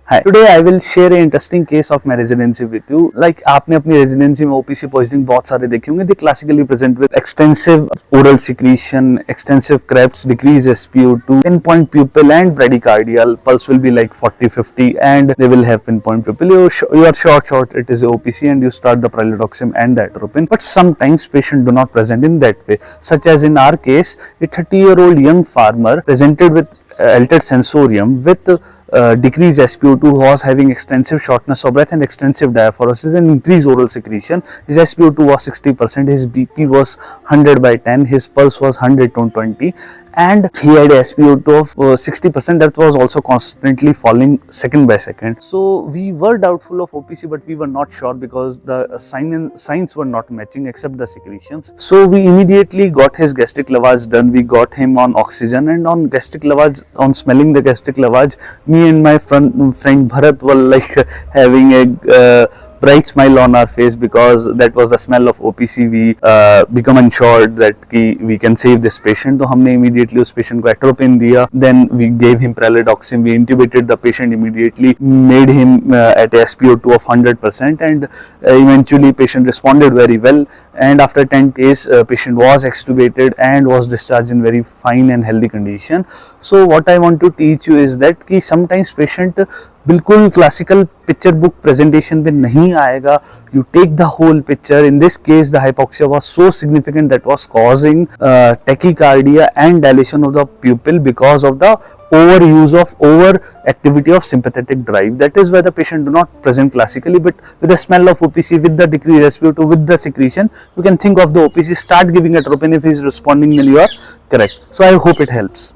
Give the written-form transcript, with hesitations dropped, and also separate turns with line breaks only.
Hi. Today I will share an interesting case of my residency with you. Like आपने अपनी residency में OPC poisoning बहुत सारे देखे होंगे. They classically present with extensive oral secretion, extensive crepes, decreased SpO2, pinpoint pupil and bradycardial. Pulse will be like 40-50 and they will have pinpoint pupil. You are short it is OPC and you start the pralidoxim and the atropine. But sometimes patients do not present in that way. Such as in our case, a 30-year-old young farmer presented with altered sensorium with decreased SpO2, who was having extensive shortness of breath and extensive diaphoresis and increased oral secretion. His SpO2 was 60%, his BP was 100/10, his pulse was 100/20 and he had a SpO2 of 60% that was also constantly falling second by second. So we were doubtful of OPC, but we were not sure because the signs were not matching except the secretions. So we immediately got his gastric lavage done. We got him on oxygen, and on gastric lavage, on smelling the gastric lavage, me and my friend Bharat were like having a bright smile on our face because that was the smell of OPC. We become assured that we can save this patient. So हमने immediately उस patient को atropine दिया. Then we gave him pralidoxim. We intubated the patient immediately, made him at SpO2 of 100%, and eventually patient responded very well. And after 10 days, patient was extubated and was discharged in very fine and healthy condition. So what I want to teach you is that कि sometimes patient बिल्कुल classical picture book presentation में नहीं आएगा. You take the whole picture. In this case, the hypoxia was so significant that was causing tachycardia and dilation of the pupil because of the overactivity of sympathetic drive. That is why the patient do not present classically, but with the smell of OPC, with the decreased SpO2, with the secretion, you can think of the OPC, start giving atropine. If he is responding, then you are correct. So I hope it helps.